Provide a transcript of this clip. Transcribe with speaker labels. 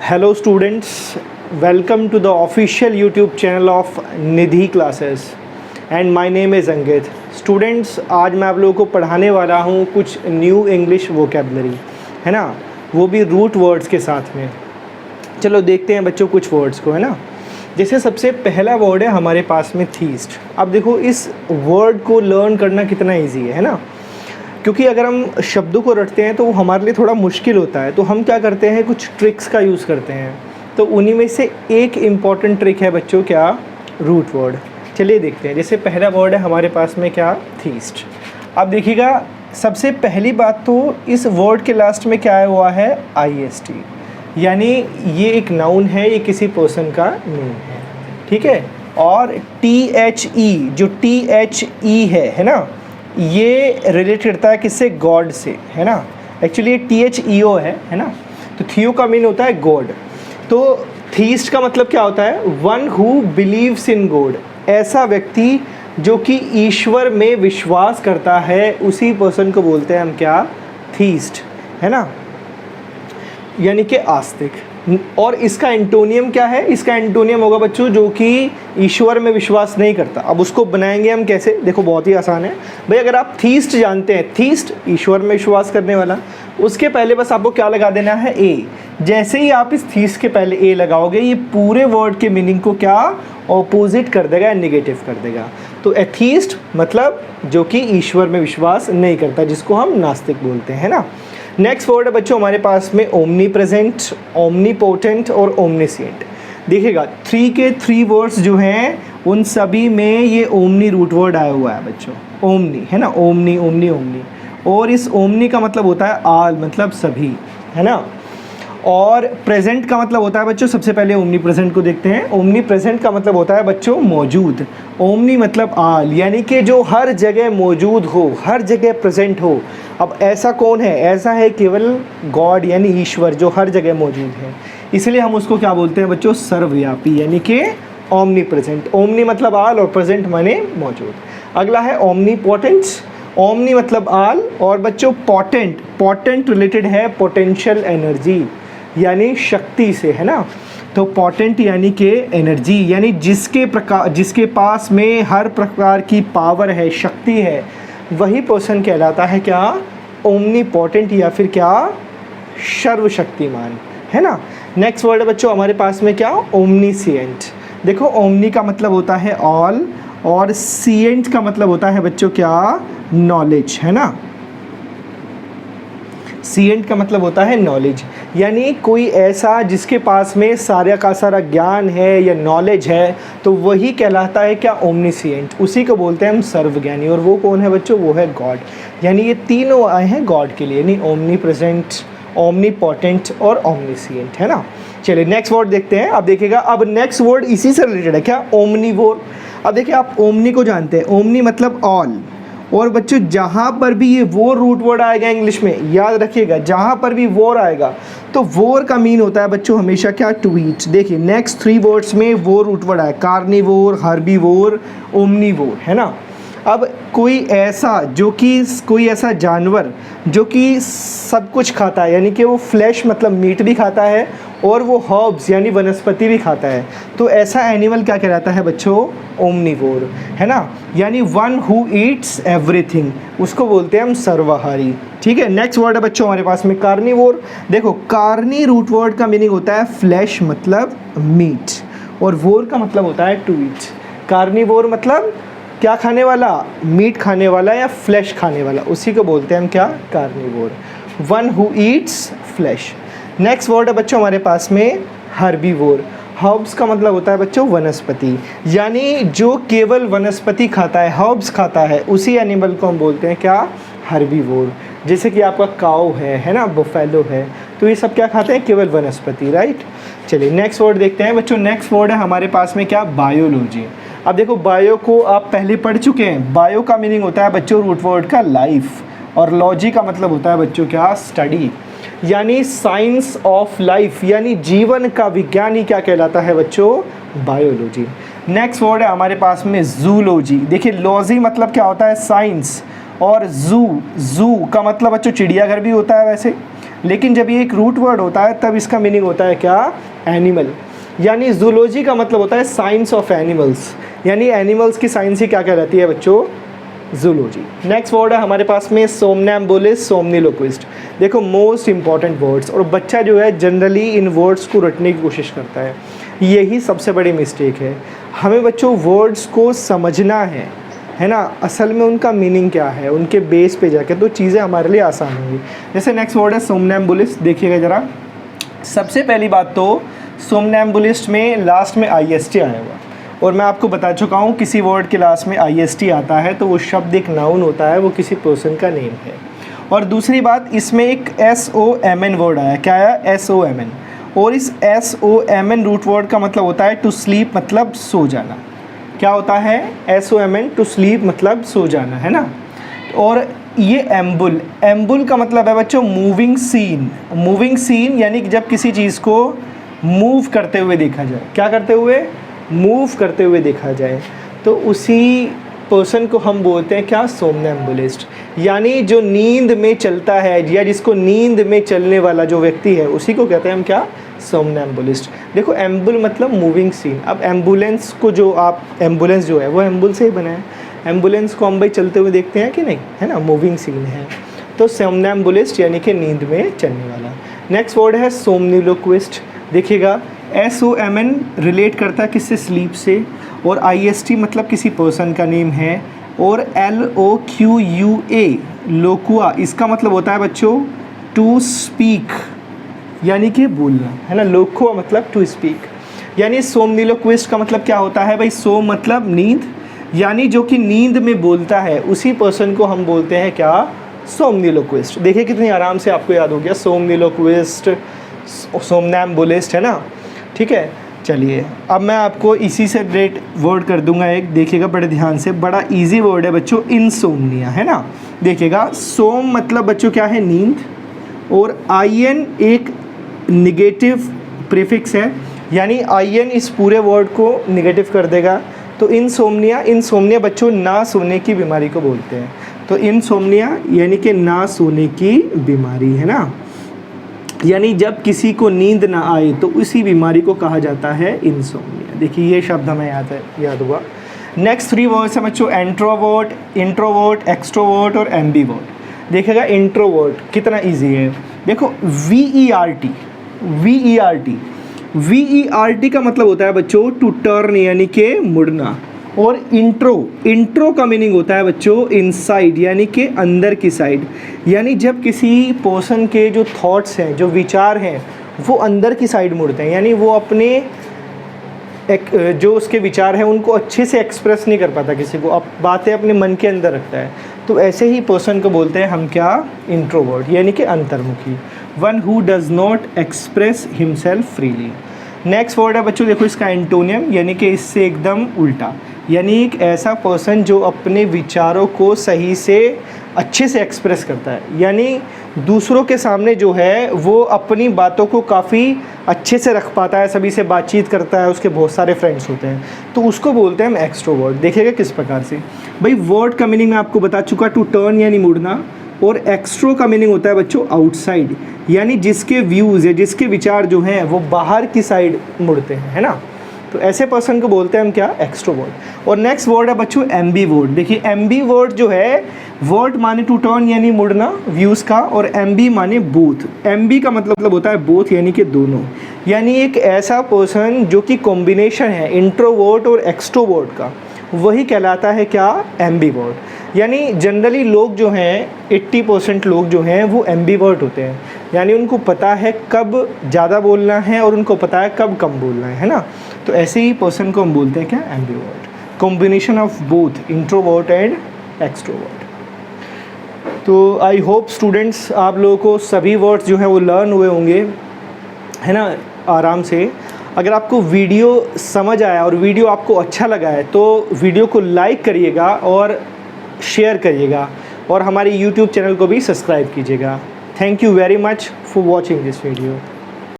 Speaker 1: Hello students, welcome to the official YouTube channel of Nidhi classes and my name is Ankit. Students, आज मैं आप लोगों को पढ़ाने वाला हूँ कुछ न्यू इंग्लिश वोकेबलरी, है ना, वो भी रूट वर्ड्स के साथ में। चलो देखते हैं बच्चों कुछ वर्ड्स को, है ना। जैसे सबसे पहला वर्ड है हमारे पास में थीस्ट। अब देखो इस वर्ड को लर्न करना कितना ईजी है ना, क्योंकि अगर हम शब्दों को रटते हैं तो वो हमारे लिए थोड़ा मुश्किल होता है। तो हम क्या करते हैं, कुछ ट्रिक्स का यूज़ करते हैं। तो उन्हीं में से एक इम्पॉर्टेंट ट्रिक है बच्चों, क्या, रूट वर्ड। चलिए देखते हैं। जैसे पहला वर्ड है हमारे पास में क्या, थीस्ट। अब देखिएगा, सबसे पहली बात तो इस वर्ड के लास्ट में क्या आया हुआ है, IST, यानी ये एक नाउन है, ये किसी पर्सन का नेम है, ठीक है। और THE, जो THE है ना, ये रिलेट करता है किससे, गॉड से, है ना। एक्चुअली ये THEO है ना। तो थियो का मीन होता है गॉड। तो थीस्ट का मतलब क्या होता है, one who believes in God, ऐसा व्यक्ति जो कि ईश्वर में विश्वास करता है, उसी पर्सन को बोलते हैं हम क्या, थीस्ट, है ना, यानी कि आस्तिक। और इसका एंटोनियम क्या है, इसका एंटोनियम होगा बच्चों जो कि ईश्वर में विश्वास नहीं करता। अब उसको बनाएंगे हम कैसे, देखो बहुत ही आसान है भाई। अगर आप थीस्ट जानते हैं, थीस्ट ईश्वर में विश्वास करने वाला, उसके पहले बस आपको क्या लगा देना है, ए। जैसे ही आप इस थीस्ट के पहले ए लगाओगे, ये पूरे वर्ड के मीनिंग को क्या, ऑपोजिट कर देगा, नेगेटिव कर देगा। तो एथीस्ट मतलब जो कि ईश्वर में विश्वास नहीं करता, जिसको हम नास्तिक बोलते हैं ना। नेक्स्ट वर्ड है बच्चों हमारे पास में ओमनी प्रेजेंट, ओमनीपोटेंट और ओमनीसिएंट। देखिएगा 3 के 3 वर्ड्स जो हैं उन सभी में ये ओमनी रूट वर्ड आया हुआ है बच्चों, ओमनी, है ना, ओमनी ओमनी ओमनी। और इस ओमनी का मतलब होता है आल, मतलब सभी, है ना। और प्रेजेंट का मतलब होता है बच्चों, सबसे पहले ओमनी प्रेजेंट को देखते हैं। ओमनी प्रेजेंट का मतलब होता है बच्चों मौजूद। ओमनी मतलब आल, यानी कि जो हर जगह मौजूद हो, हर जगह प्रेजेंट हो। अब ऐसा कौन है, ऐसा है केवल गॉड, यानी ईश्वर, जो हर जगह मौजूद है। इसलिए हम उसको क्या बोलते हैं बच्चों, सर्वव्यापी, यानी कि ओमनी प्रेजेंट। ओमनी मतलब आल और प्रेजेंट माने मौजूद। अगला है ओमनीपोटेंट। ओमनी मतलब आल और बच्चों पोटेंट, पोटेंट रिलेटेड है पोटेंशियल एनर्जी, यानी शक्ति से, है ना। तो पोटेंट यानी कि एनर्जी, यानी जिसके पास में हर प्रकार की पावर है, शक्ति है, वही पर्सन कहलाता है क्या, ओमनीपोटेंट, या फिर क्या, सर्वशक्तिमान, है ना। नेक्स्ट वर्ड है बच्चों हमारे पास में क्या, ओमनीसिएंट। देखो ओमनी का मतलब होता है ऑल और सिएंट का मतलब होता है बच्चों क्या, नॉलेज, है ना। सिएंट का मतलब होता है नॉलेज, यानी कोई ऐसा जिसके पास में सारा का सारा ज्ञान है या नॉलेज है, तो वही कहलाता है क्या, ओमनीसिएंट। उसी को बोलते हैं हम सर्वज्ञानी। और वो कौन है बच्चों, वो है गॉड। यानी ये तीनों आए हैं गॉड के लिए, यानी ओमनी प्रेजेंट, ओमनीपोटेंट और ओमनीसिएंट, है ना। चलिए नेक्स्ट वर्ड देखते हैं। अब देखिएगा, अब नेक्स्ट वर्ड इसी से रिलेटेड है, क्या, ओमनीवोर। अब देखिए आप ओमनी को जानते हैं, ओमनी मतलब ऑल। और बच्चों जहाँ पर भी ये वोर रूट वर्ड आएगा इंग्लिश में, याद रखिएगा, जहाँ पर भी वोर आएगा तो वोर का मीन होता है बच्चों हमेशा क्या, टू ईट। देखिए नेक्स्ट 3 वर्ड्स में वोर रूट वर्ड आया, कार्निवोर, हर्बीवोर, ओमनीवोर, है ना। अब कोई ऐसा जानवर जो कि सब कुछ खाता है, यानी कि वो फ्लैश मतलब मीट भी खाता है और वो हर्ब्स यानी वनस्पति भी खाता है, तो ऐसा एनिमल क्या कहलाता है बच्चों, ओमनीवोर, है ना। यानी वन हु ईट्स एवरीथिंग, उसको बोलते हैं हम सर्वाहारी, ठीक है। नेक्स्ट वर्ड है बच्चों हमारे पास में कार्निवोर। देखो कार्नी रूट वर्ड का मीनिंग होता है फ्लैश मतलब मीट, और वोर का मतलब होता है टू ईट। कार्निवोर मतलब क्या खाने वाला, मीट खाने वाला या फ्लैश खाने वाला, उसी को बोलते हैं हम क्या, carnivore, one who Yeats flash. Next word है बच्चों हमारे पास में हर्बीवोर। हर्ब्स का मतलब होता है बच्चों वनस्पति, यानी जो केवल वनस्पति खाता है, हर्ब्स खाता है, उसी एनिमल को हम बोलते हैं क्या, हर्बीवोर। जैसे कि आपका काऊ है ना, बुफेलो है, तो ये सब क्या खाते हैं, केवल वनस्पति, राइट। चलिए नेक्स्ट वर्ड देखते हैं बच्चों। नेक्स्ट वर्ड है हमारे पास में क्या, बायोलॉजी। अब देखो बायो को आप पहले पढ़ चुके हैं। बायो का मीनिंग होता है बच्चों रूट वर्ड का लाइफ, और लॉजी का मतलब होता है बच्चों क्या, स्टडी, यानी साइंस ऑफ लाइफ, यानी जीवन का विज्ञानी क्या कहलाता है बच्चों, बायोलॉजी। नेक्स्ट वर्ड है हमारे पास में जूलॉजी। देखिए लॉजी मतलब क्या होता है, साइंस, और जू का मतलब बच्चों चिड़ियाघर भी होता है वैसे। लेकिन जब ये एक रूट वर्ड होता है तब इसका मीनिंग होता है क्या, एनिमल। यानी जूलॉजी का मतलब होता है साइंस ऑफ एनिमल्स, यानी एनिमल्स की साइंस ही क्या कहलाती है बच्चों, जूलॉजी। नेक्स्ट वर्ड है हमारे पास में सोमनैम्बुलिस्ट, सोमनिलोक्विस्ट। देखो मोस्ट इंपॉर्टेंट वर्ड्स, और बच्चा जो है जनरली इन वर्ड्स को रटने की कोशिश करता है, यही सबसे बड़ी मिस्टेक है। हमें बच्चों वर्ड्स को समझना है ना, असल में उनका मीनिंग क्या है, उनके बेस पे जाके तो चीज़ें हमारे लिए आसान होंगी। जैसे नेक्स्ट वर्ड है सोमनैम्बुलिस्ट, देखिएगा ज़रा। सबसे पहली बात तो सोमनैम्बुलिस्ट में लास्ट में IST आया हुआ, और मैं आपको बता चुका हूँ किसी वर्ड के लास्ट में IST आता है तो वो शब्द एक नाउन होता है, वो किसी पर्सन का नेम है। और दूसरी बात, इसमें एक SOMN वर्ड आया, क्या आया, SOMN, और इस SOMN रूट वर्ड का मतलब होता है टू स्लीप, मतलब सो जाना। क्या होता है, SOMN, टू स्लीप मतलब सो जाना, है ना। और ये एम्बुल, एम्बुल का मतलब है बच्चों मूविंग सीन। मूविंग सीन यानी कि जब किसी चीज़ को मूव करते हुए देखा जाए, क्या करते हुए, मूव करते हुए देखा जाए, तो उसी पर्सन को हम बोलते हैं क्या, सोमनैम्बुलिस्ट। यानी जो नींद में चलता है या जिसको नींद में चलने वाला जो व्यक्ति है उसी को कहते हैं हम क्या, सोमनैम्बुलिस्ट। देखो एम्बुल मतलब मूविंग सीन। अब एम्बुलेंस को जो आप, एम्बुलेंस जो है वो एम्बुल से ही बना है, एम्बुलेंस को हम भाई चलते हुए देखते हैं कि नहीं, है ना, मूविंग सीन है। तो सोमनैम्बुलिस्ट यानी कि नींद में चलने वाला। नेक्स्ट वर्ड है सोमनिलोक्विस्ट, देखिएगा SOMN रिलेट करता है किससे, स्लीप से, और IST मतलब किसी पर्सन का नेम है, और LOQUA लोकुआ, इसका मतलब होता है बच्चों टू स्पीक, यानी कि बोलना, है ना। लोकुआ मतलब टू स्पीक। यानी सोमनिलोक्विस्ट का मतलब क्या होता है भाई, सोम मतलब नींद, यानी जो कि नींद में बोलता है उसी पर्सन को हम बोलते हैं क्या, सोमनिलोक्विस्ट। देखिए कितनी आराम से आपको याद हो गया, सोमनिलोक्विस्ट, सोमनैम्बुलिस्ट, है ना, ठीक है। चलिए अब मैं आपको इसी से रिलेट वर्ड कर दूंगा एक, देखिएगा बड़े ध्यान से, बड़ा इजी वर्ड है बच्चों, इनसोम्निया, है ना। देखिएगा सोम मतलब बच्चों क्या है, नींद, और IN एक निगेटिव प्रीफिक्स है, यानी IN इस पूरे वर्ड को निगेटिव कर देगा। तो इनसोम्निया, इनसोम्निया बच्चों ना सोने की बीमारी को बोलते हैं। तो इनसोम्निया यानी कि ना सोने की बीमारी, है ना, यानी जब किसी को नींद ना आए तो उसी बीमारी को कहा जाता है इनसोम्निया। देखिए ये शब्द हमें याद हुआ। नेक्स्ट 3 वर्ड्स हैं बच्चों, एंट्रोवर्ट, इंट्रोवर्ट, एक्सट्रोवर्ट और एम्बीवर्ट। देखिएगा इंट्रोवर्ट कितना इजी है, देखो VERT, VERT, VERT का मतलब होता है बच्चों टू टर्न, यानी कि मुड़ना। और इंट्रो का मीनिंग होता है बच्चों इनसाइड, यानी कि अंदर की साइड। यानी जब किसी पर्सन के जो थॉट्स हैं, जो विचार हैं, वो अंदर की साइड मुड़ते हैं, यानी वो अपने जो उसके विचार हैं उनको अच्छे से एक्सप्रेस नहीं कर पाता किसी को, अब बातें अपने मन के अंदर रखता है। तो ऐसे ही पर्सन को बोलते हैं हम क्या, इंट्रोवर्ट, यानी कि अंतर्मुखी, one who does not express himself freely. Next word है बच्चों, देखो इसका एंटोनियम, यानी कि इससे एकदम उल्टा, यानी एक ऐसा पर्सन जो अपने विचारों को सही से अच्छे से एक्सप्रेस करता है, यानी दूसरों के सामने जो है वो अपनी बातों को काफ़ी अच्छे से रख पाता है, सभी से बातचीत करता है, उसके बहुत सारे फ्रेंड्स होते हैं, तो उसको बोलते हैं हम एक्सट्रोवर्ट। देखिएगा किस प्रकार से, भाई वर्ड का मीनिंग मैं आपको बता चुका, टू टर्न यानी मुड़ना, और एक्सट्रो का मीनिंग होता है बच्चों आउटसाइड, यानी जिसके व्यूज़ है, जिसके विचार जो हैं वो बाहर की साइड मुड़ते हैं, है ना। तो ऐसे पर्सन को बोलते हैं हम क्या, एक्सट्रोवर्ट। और नेक्स्ट वर्ड है बच्चों एम्बीवर्ट। देखिए एम्बीवर्ट जो है, वर्ड माने टू टर्न यानी मुड़ना व्यूज़ का, और एम्बी माने बोथ। एम्बी का मतलब होता है बोथ, यानी कि दोनों, यानी एक ऐसा पर्सन जो कि कॉम्बिनेशन है इंट्रोवर्ट और एक्सट्रोवर्ट का, वही कहलाता है क्या, एम्बीवर्ट। यानी जनरली लोग जो हैं 80% लोग जो हैं वो एम्बीवर्ट होते हैं, यानी उनको पता है कब ज़्यादा बोलना है और उनको पता है कब कम बोलना है ना। तो ऐसे ही पर्सन को हम बोलते हैं क्या, ambivert, combination of both introvert and extrovert. तो आई होप स्टूडेंट्स आप लोगों को सभी वर्ड्स जो हैं वो लर्न हुए होंगे, है ना, आराम से। अगर आपको वीडियो समझ आया और वीडियो आपको अच्छा लगा है तो वीडियो को लाइक करिएगा और शेयर करिएगा, और हमारे YouTube चैनल को भी सब्सक्राइब कीजिएगा। Thank you very much for watching this video.